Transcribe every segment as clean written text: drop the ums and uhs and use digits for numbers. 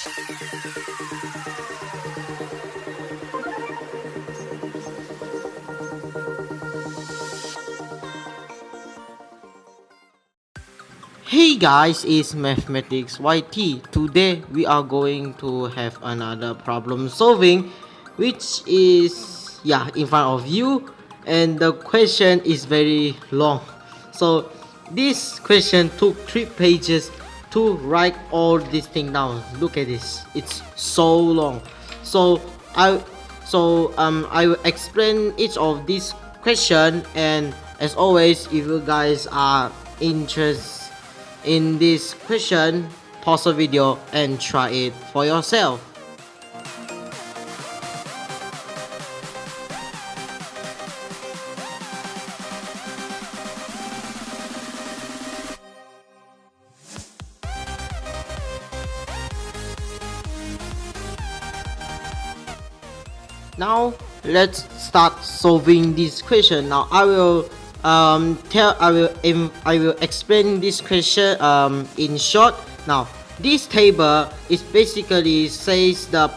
Hey guys, it's Mathematics YT. Today we are going to have another problem solving, which is in front of you, and the question is very long. So this question took 3 pages to write all this thing down. Look at this, it's so long. So I will explain each of these question, and as always, if you guys are interested in this question, pause the video and try it for yourself. Now let's start solving this question. Now I will explain this question in short. Now this table is basically says the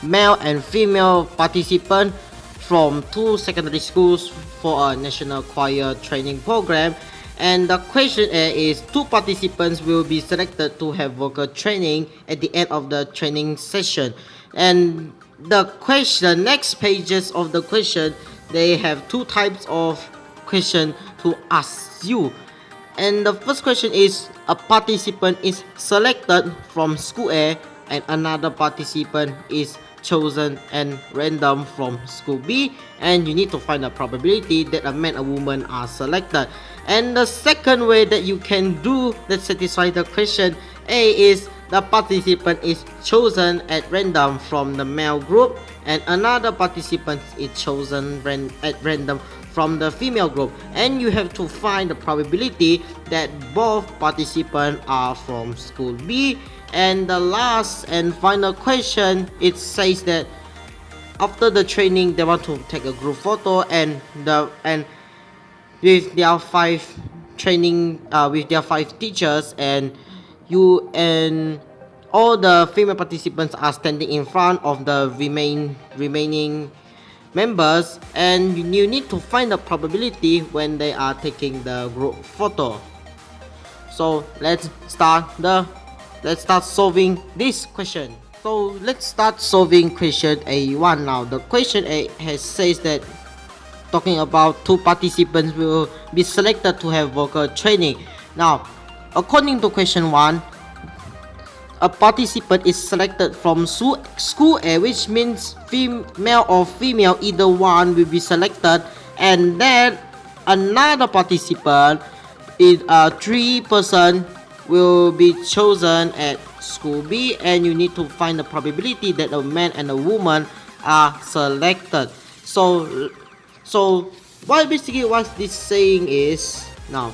male and female participant from 2 secondary schools for a national choir training program, and the question is 2 participants will be selected to have vocal training at the end of the training session. And the next pages of the question, they have 2 types of question to ask you. And the first question is, a participant is selected from school A and another participant is chosen and random from school B, and you need to find the probability that a man and woman are selected. And the second way that you can do that satisfy the question A is, the participant is chosen at random from the male group and another participant is chosen at random from the female group, and you have to find the probability that both participants are from school B. And the last and final question, it says that after the training they want to take a group photo and with their 5 teachers, and you and all the female participants are standing in front of the remaining members, and you need to find the probability when they are taking the group photo. So let's start solving this question. So let's start solving question A1. Now the question A says that talking about 2 participants will be selected to have vocal training. Now according to question 1, a participant is selected from school A, which means male or female, either one will be selected, and then another participant is 3 person will be chosen at school B, and you need to find the probability that a man and a woman are selected. So what this saying is, now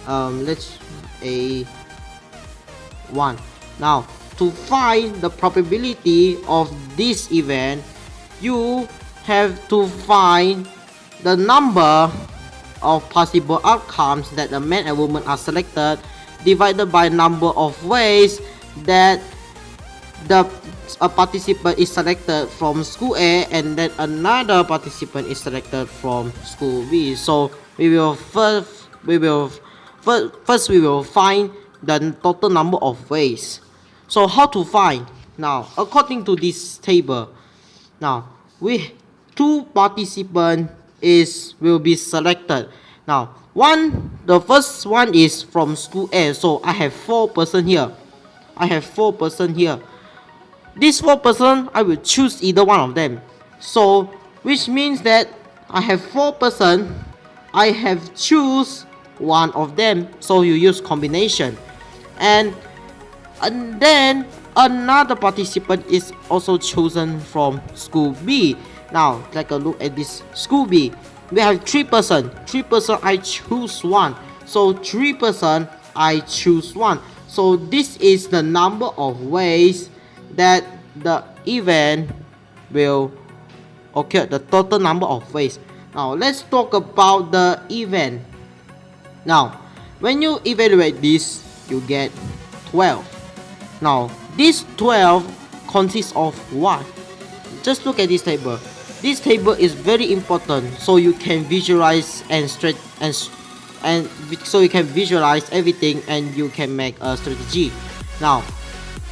let's A1. Now to find the probability of this event, you have to find the number of possible outcomes that a man and woman are selected divided by number of ways that a participant is selected from school A and then another participant is selected from school B. So we will first find the total number of ways. So how to find? Now according to this table, now 2 participants will be selected. Now the first one is from school A, so I have 4 person here. These 4 person, I will choose either one of them. So which means that I have 4 person, I have choose one of them. So you use combination, and then another participant is also chosen from school B. Now take a look at this school B. We have 3 person. I choose 1. So 3 person, I choose 1. So this is the number of ways that the event will occur, the total number of ways. Now let's talk about the event. Now when you evaluate this, you get 12. Now this 12 consists of what? Just look at this table. This table is very important, so you can visualize and so you can visualize everything and you can make a strategy. Now,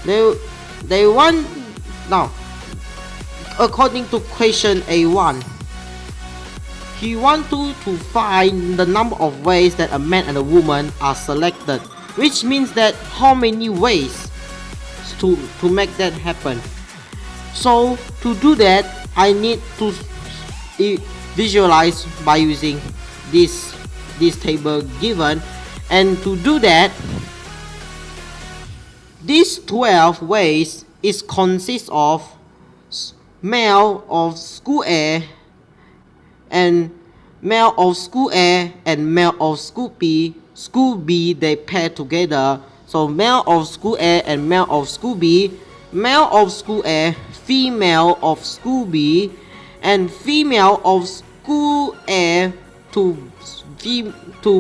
they want now. According to question A1, he wants to find the number of ways that a man and a woman are selected, which means that how many ways to make that happen. So to do that, I need to visualize by using this table given, and to do that, these 12 ways is consists of male of school A and male of school A and male of school B. School B, they pair together. So male of school A and male of school B, male of school A, female of school B, and female of school A to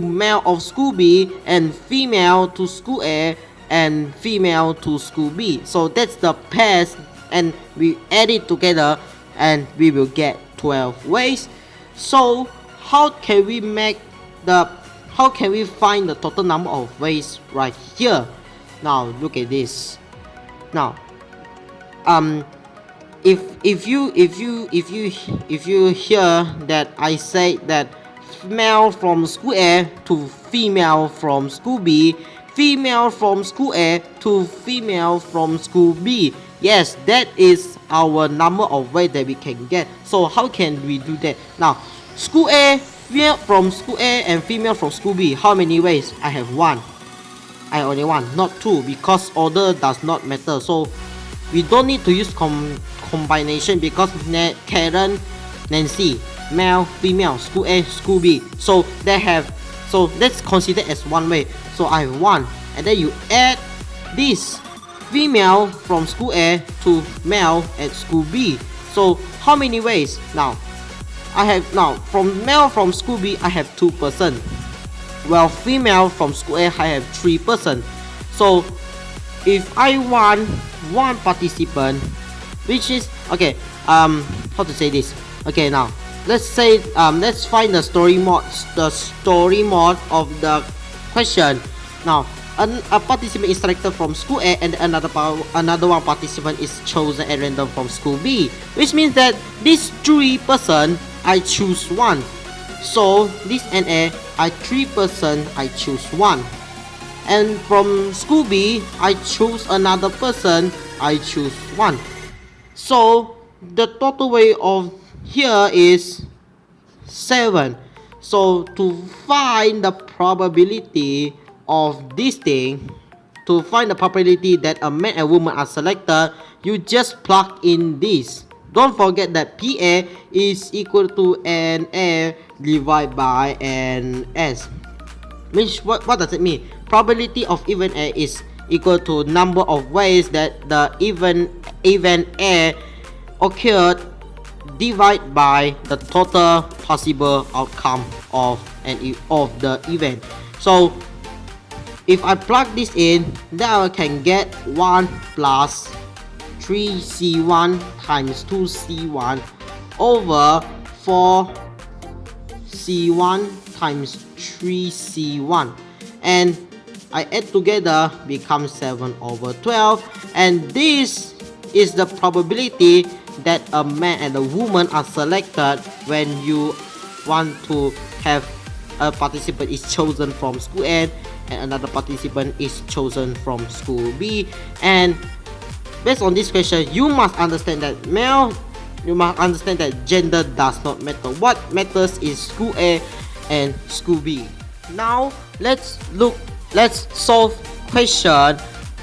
male of school B, and female to school A, and female to school B. So that's the pairs, and we add it together and we will get 12 ways. So how can we find the total number of ways right here? Now look at this. Now if you hear that I say that male from school A to female from school B, female from school A to female from school B, yes, that is our number of ways that we can get. So how can we do that? Now, school A, female from school A and female from school B, how many ways? I have one. I only one, not two, because order does not matter. So we don't need to use combination, because Karen, Nancy, male, female, school A, school B. So that's considered as one way. So I have one, and then you add this female from school A to male at school B. So how many ways? Now from male from school B I have 2 person, while female from school A I have 3 person. So if I want one participant, which is okay, how to say this? Okay, now let's say let's find the story mode of the question. Now a participant is selected from school A, and another one participant is chosen at random from school B, which means that these 3 person I choose one. So this NA, I 3 person, I choose one. And from school B, I choose another person, I choose one. So the total way of here is 7. So to find the probability of this thing, to find the probability that a man and woman are selected, you just plug in this. Don't forget that PA is equal to NA divided by NS. Which what does it mean? Probability of event A is equal to number of ways that the event A occurred divided by the total possible outcome of the event. So if I plug this in, then I can get 1 plus 3C1 times 2C1 over 4C1 times 3C1, and I add together becomes 7 over 12, and this is the probability that a man and a woman are selected when you want to have a participant is chosen from school A and another participant is chosen from school B. And based on this question, you must understand that gender does not matter. What matters is school A and school B. Now let's solve question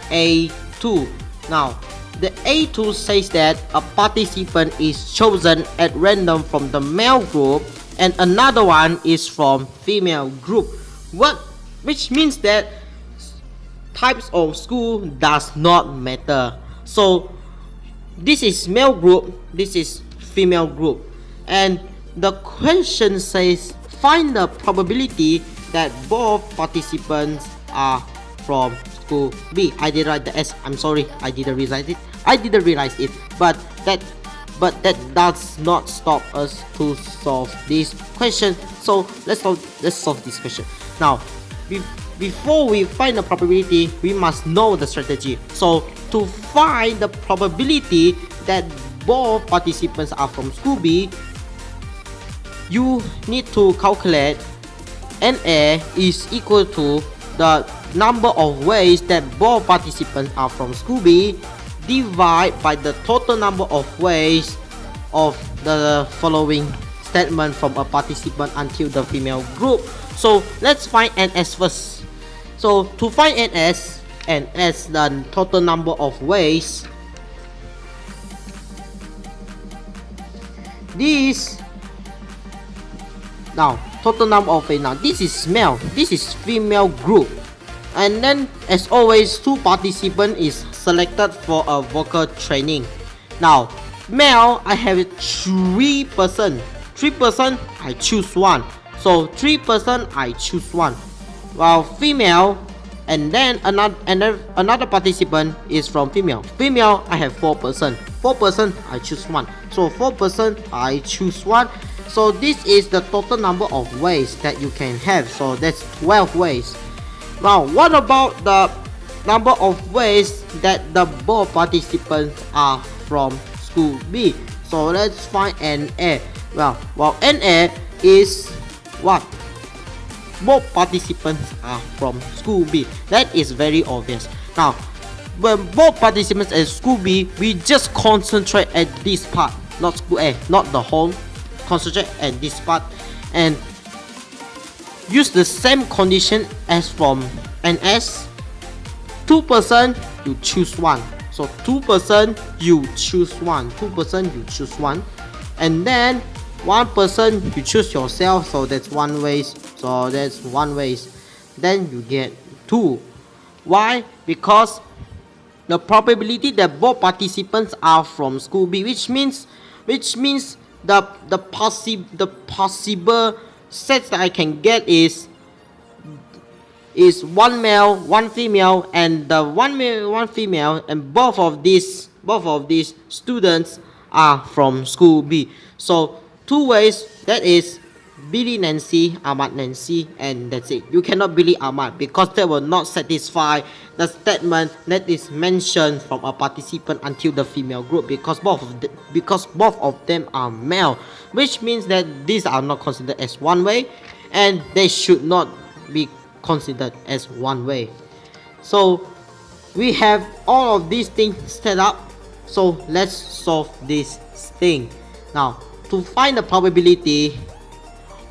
A2. Now the A2 says that a participant is chosen at random from the male group and another one is from female group. Which means that types of school does not matter. So this is male group, this is female group, and the question says find the probability that both participants are from school B. I did write the S, I'm sorry, I didn't rewrite it. I didn't realize it, but that does not stop us to solve this question. So let's solve this question. Now, before we find the probability, we must know the strategy. So to find the probability that both participants are from school B, you need to calculate NA is equal to the number of ways that both participants are from school B divided by the total number of ways of the following statement from a participant until the female group. So let's find NS first. So to find NS the total number of ways, this now total number of ways, now this is male, this is female group, and then as always 2 participants is selected for a vocal training. Now male, I have 3 person I choose 1, so 3 person I choose 1, while female, and then another participant is from female. I have 4 person I choose 1, so 4 person I choose 1. So this is the total number of ways that you can have, so that's 12 ways. Now what about the number of ways that the both participants are from school B? So let's find NA. Well NA is what? Both participants are from school B. That is very obvious. Now when both participants at school B, we just concentrate at this part, not school A, not the whole. Concentrate at this part and use the same condition as from NS. 2 person you choose 1, so 2 person you choose 1, 2 person you choose 1, and then 1 person you choose yourself, so that's 1 ways, so that's 1 ways, then you get 2. Why? Because the probability that both participants are from school B, which means the possible sets that I can get is 1 male, 1 female, and the 1 male, 1 female, and both of these students are from school B. So 2 ways, that is Billy Nancy, Ahmad Nancy, and that's it. You cannot Billy Ahmad because that will not satisfy the statement that is mentioned from a participant until the female group, because both of them are male, which means that these are not considered as 1 way and they should not be considered as 1 way. So we have all of these things set up, so let's solve this thing. Now to find the probability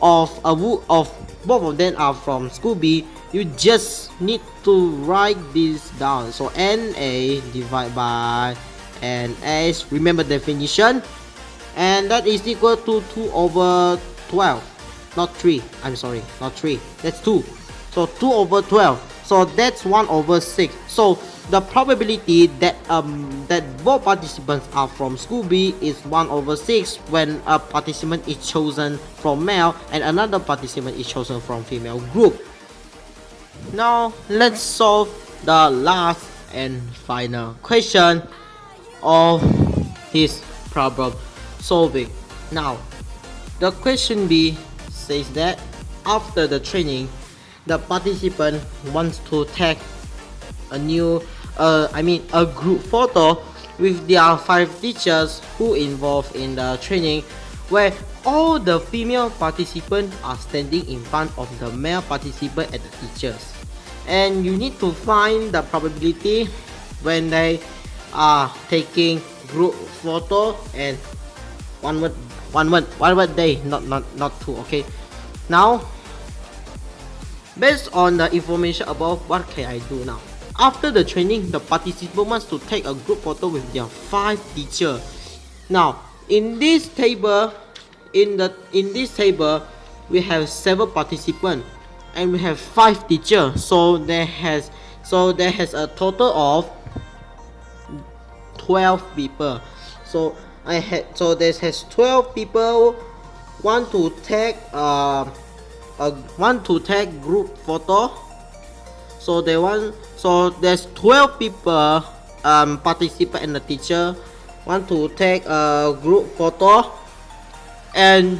of both of them are from school B, you just need to write this down. So NA divided by NS, remember definition, and that is equal to 2 over 12, not 3, I'm sorry, not 3, that's 2, so 2 over 12, so that's 1 over 6. So the probability that both participants are from school B is 1 over 6 when a participant is chosen from male and another participant is chosen from female group. Now let's solve the last and final question of this problem solving. Now the question B says that after the training, the participant wants to take a group photo with their 5 teachers who involved in the training, where all the female participants are standing in front of the male participant and the teachers, and you need to find the probability when they are taking group photo, and one word day, not 2. Okay, now based on the information above, what can I do now? After the training, the participant wants to take a group photo with their 5 teachers. Now, in this table, we have 7 participants and we have 5 teachers. So there has a total of 12 people. So there has 12 people want to take group photo. So there's 12 people participant and the teacher want to take a group photo, and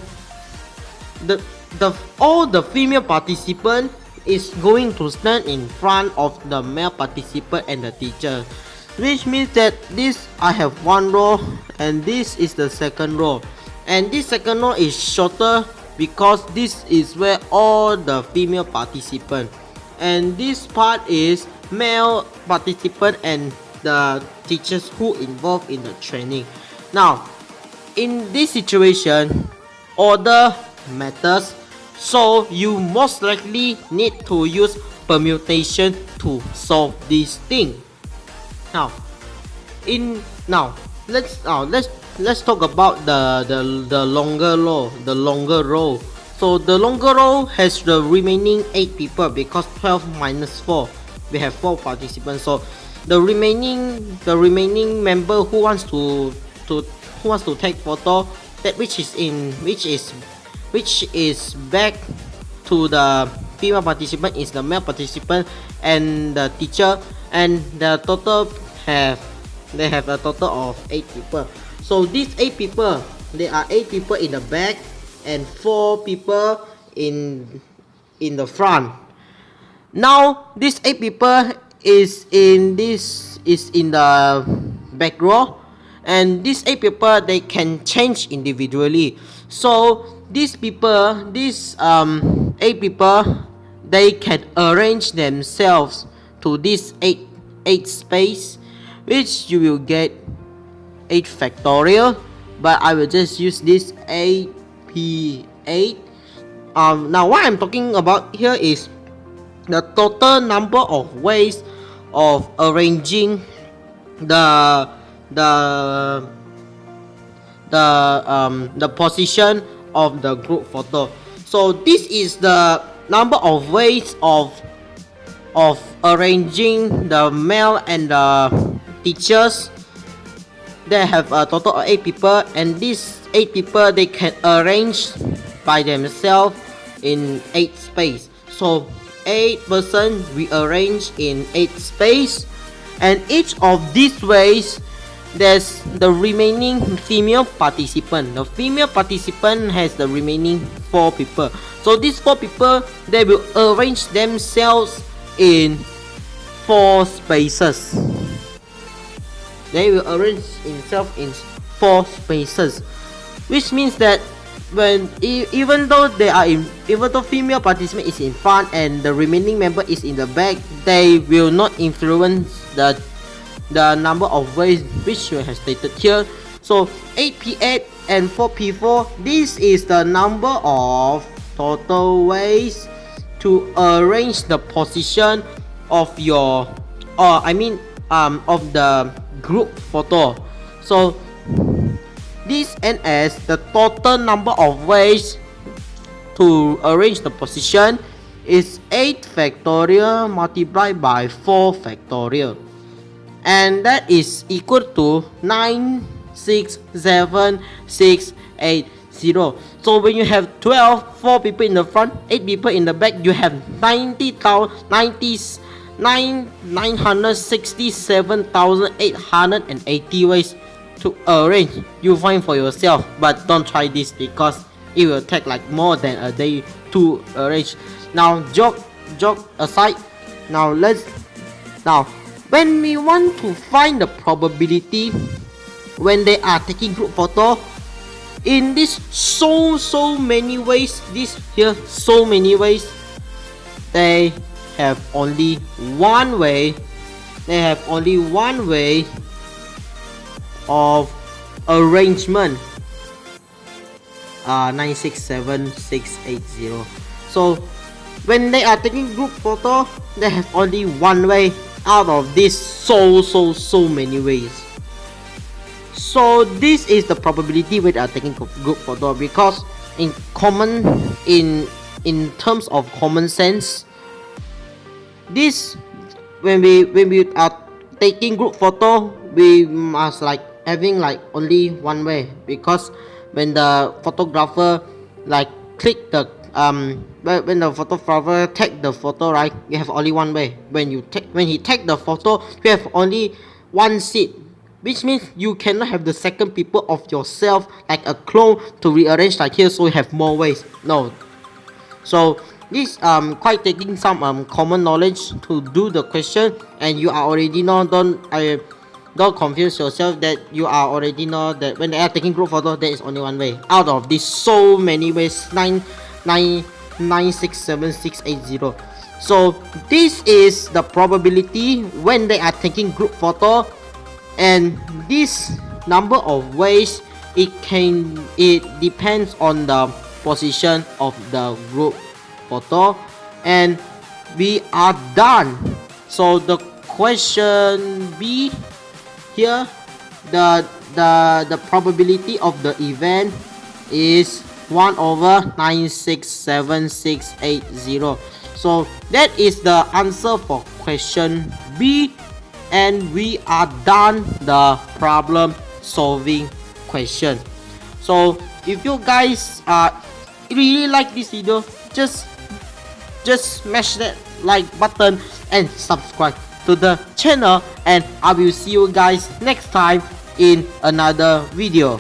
all the female participant is going to stand in front of the male participant and the teacher, which means that this I have one row and this is the second row, and this second row is shorter because this is where all the female participant, and this part is male participant and the teachers who involved in the training. Now in this situation, order matters, so you most likely need to use permutation to solve this thing. Now let's talk about the longer row. So the longer row has the remaining 8 people because 12 minus 4, we have 4 participants. So the remaining member who wants to take photo, that which is back to the female participant is the male participant and the teacher, and the total they have a total of 8 people. So these 8 people, there are 8 people in the back and 4 people in the front. Now these 8 people is in the back row, and these 8 people they can change individually. So these 8 people, they can arrange themselves to this 8 space, which you will get 8 factorial, but I will just use this 8p8. Now what I'm talking about here is the total number of ways of arranging the position of the group photo. So this is the number of ways of arranging the male and the teachers. They have a total of 8 people, and these 8 people they can arrange by themselves in 8 space. So 8 person we arrange in 8 space, and each of these ways there's the remaining female participant. The female participant has the remaining 4 people. So these 4 people, they will arrange themselves in 4 spaces. They will arrange themselves in 4 spaces, which means that even though female participant is in front and the remaining member is in the back, they will not influence the number of ways which you have stated here. So 8p8 and 4p4, this is the number of total ways to arrange the position of your of the group photo. So this and as the total number of ways to arrange the position is 8 factorial multiplied by 4 factorial, and that is equal to 967,680. So when you have 4 people in the front, 8 people in the back, you have 967,880 ways to arrange. You find for yourself, but don't try this because it will take like more than a day to arrange. Now joke aside, now when we want to find the probability when they are taking group photo, in this so many ways, they have only one way. They have only one way of arrangement. 967,680. So when they are taking group photo, they have only one way out of this so many ways. So this is the probability when they are taking group photo, because in terms of common sense, this when we are taking group photo, we must like having like only one way, because when the photographer like click the when the photographer take the photo, right, you have only one way. When he take the photo, you have only one seed, which means you cannot have the second people of yourself like a clone to rearrange like here so you have more ways. No. So this quite taking some common knowledge to do the question, and you are already know, don't confuse yourself that you are already know that when they are taking group photo there is only one way out of these so many ways, 967,680. So this is the probability when they are taking group photo, and this number of ways it depends on the position of the group photo, and we are done. So the question B here, the probability of the event is 1/967,680. So that is the answer for question B, and we are done the problem solving question. So if you guys really like this video, just smash that like button and subscribe to the channel, and I will see you guys next time in another video.